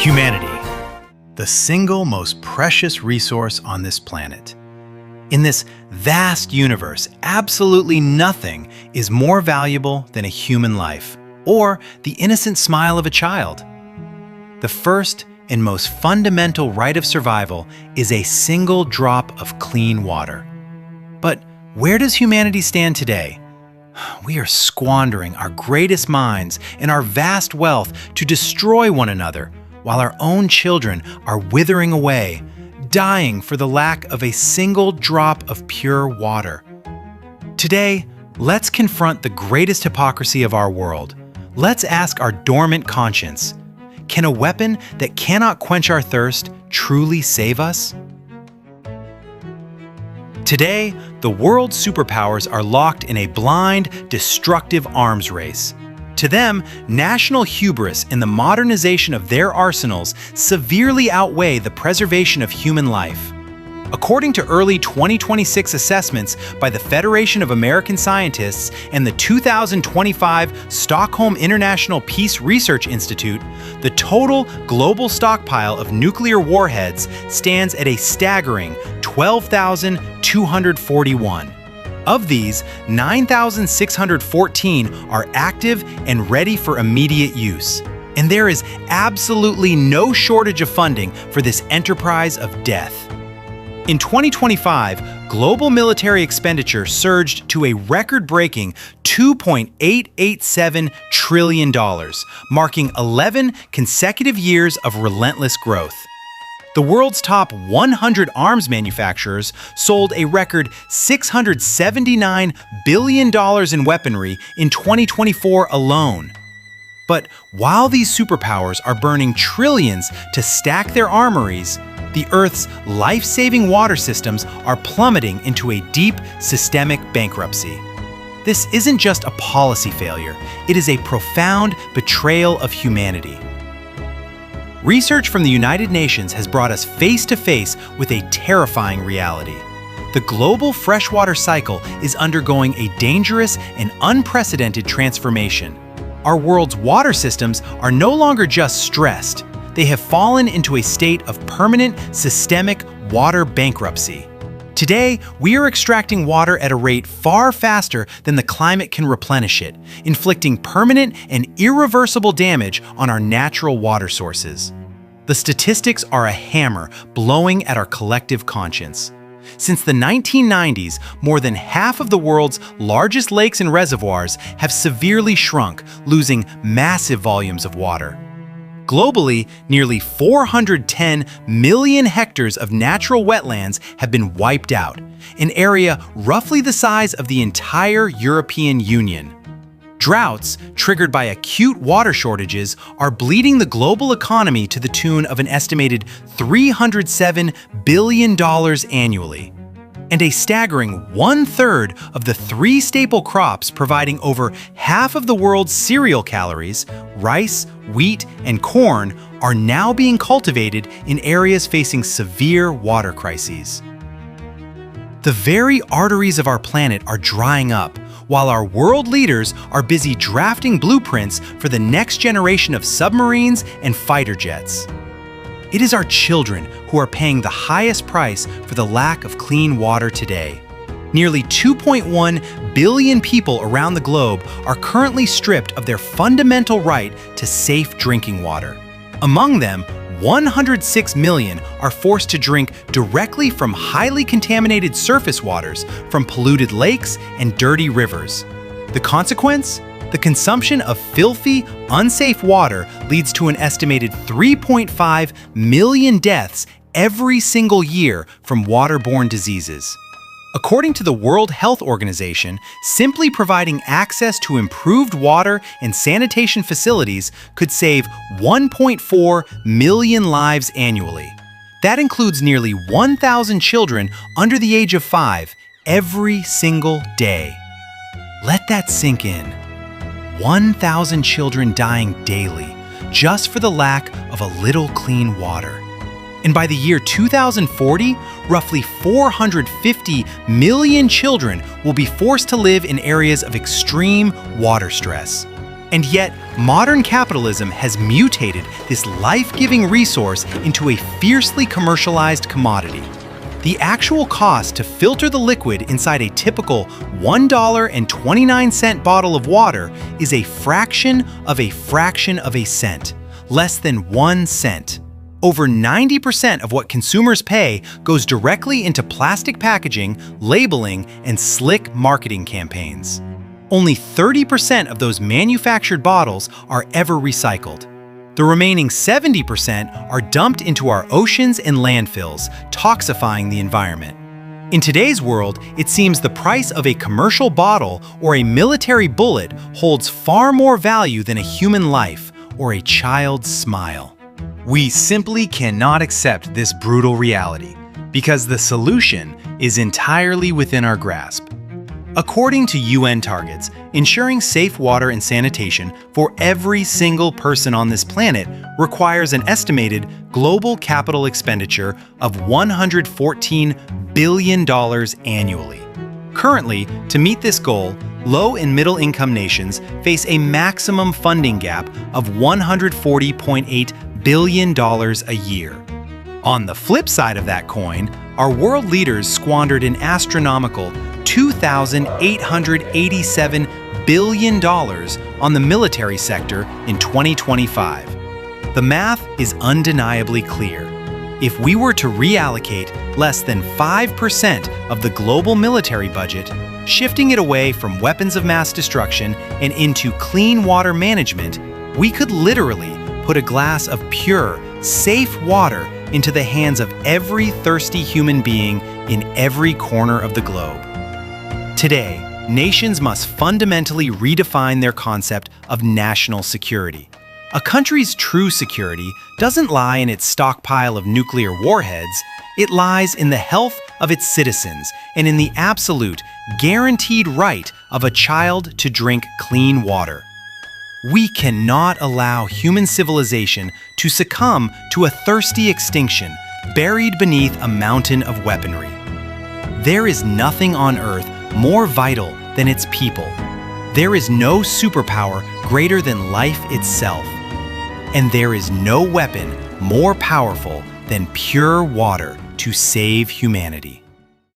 Humanity, the single most precious resource on this planet. In this vast universe, absolutely nothing is more valuable than a human life or the innocent smile of a child. The first and most fundamental right of survival is a single drop of clean water. But where does humanity stand today? We are squandering our greatest minds and our vast wealth to destroy one another, while our own children are withering away, dying for the lack of a single drop of pure water. Today, let's confront the greatest hypocrisy of our world. Let's ask our dormant conscience, can a weapon that cannot quench our thirst truly save us? Today, the world's superpowers are locked in a blind, destructive arms race. To them, national hubris and the modernization of their arsenals severely outweigh the preservation of human life. According to early 2026 assessments by the Federation of American Scientists and the 2025 Stockholm International Peace Research Institute, the total global stockpile of nuclear warheads stands at a staggering 12,241. Of these, 9,614 are active and ready for immediate use. And there is absolutely no shortage of funding for this enterprise of death. In 2025, global military expenditure surged to a record-breaking $2.887 trillion, marking 11 consecutive years of relentless growth. The world's top 100 arms manufacturers sold a record $679 billion in weaponry in 2024 alone. But while these superpowers are burning trillions to stack their armories, the Earth's life-saving water systems are plummeting into a deep systemic bankruptcy. This isn't just a policy failure, it is a profound betrayal of humanity. Research from the United Nations has brought us face to face with a terrifying reality. The global freshwater cycle is undergoing a dangerous and unprecedented transformation. Our world's water systems are no longer just stressed, they have fallen into a state of permanent systemic water bankruptcy. Today, we are extracting water at a rate far faster than the climate can replenish it, inflicting permanent and irreversible damage on our natural water sources. The statistics are a hammer blowing at our collective conscience. Since the 1990s, more than half of the world's largest lakes and reservoirs have severely shrunk, losing massive volumes of water. Globally, nearly 410 million hectares of natural wetlands have been wiped out, an area roughly the size of the entire European Union. Droughts, triggered by acute water shortages, are bleeding the global economy to the tune of an estimated $307 billion annually. And a staggering 1/3 of the three staple crops providing over half of the world's cereal calories, rice, wheat, and corn, are now being cultivated in areas facing severe water crises. The very arteries of our planet are drying up, while our world leaders are busy drafting blueprints for the next generation of submarines and fighter jets. It is our children who are paying the highest price for the lack of clean water today. Nearly 2.1 billion people around the globe are currently stripped of their fundamental right to safe drinking water. Among them, 106 million are forced to drink directly from highly contaminated surface waters from polluted lakes and dirty rivers. The consequence? The consumption of filthy, unsafe water leads to an estimated 3.5 million deaths every single year from waterborne diseases. According to the World Health Organization, simply providing access to improved water and sanitation facilities could save 1.4 million lives annually. That includes nearly 1,000 children under the age of 5 every single day. Let that sink in. 1,000 children dying daily just for the lack of a little clean water. And by the year 2040, roughly 450 million children will be forced to live in areas of extreme water stress. And yet, modern capitalism has mutated this life-giving resource into a fiercely commercialized commodity. The actual cost to filter the liquid inside a typical $1.29 bottle of water is a fraction of a fraction of a cent, less than 1 cent. Over 90% of what consumers pay goes directly into plastic packaging, labeling, and slick marketing campaigns. Only 30% of those manufactured bottles are ever recycled. The remaining 70% are dumped into our oceans and landfills, toxifying the environment. In today's world, it seems the price of a commercial bottle or a military bullet holds far more value than a human life or a child's smile. We simply cannot accept this brutal reality because the solution is entirely within our grasp. According to UN targets, ensuring safe water and sanitation for every single person on this planet requires an estimated global capital expenditure of $114 billion annually. Currently, to meet this goal, low and middle income nations face a maximum funding gap of $140.8 billion a year. On the flip side of that coin, our world leaders squandered an astronomical $2,887 billion on the military sector in 2025. The math is undeniably clear. If we were to reallocate less than 5% of the global military budget, shifting it away from weapons of mass destruction and into clean water management, we could literally put a glass of pure, safe water into the hands of every thirsty human being in every corner of the globe. Today, nations must fundamentally redefine their concept of national security. A country's true security doesn't lie in its stockpile of nuclear warheads, it lies in the health of its citizens and in the absolute, guaranteed right of a child to drink clean water. We cannot allow human civilization to succumb to a thirsty extinction buried beneath a mountain of weaponry. There is nothing on Earth more vital than its people. There is no superpower greater than life itself. And there is no weapon more powerful than pure water to save humanity.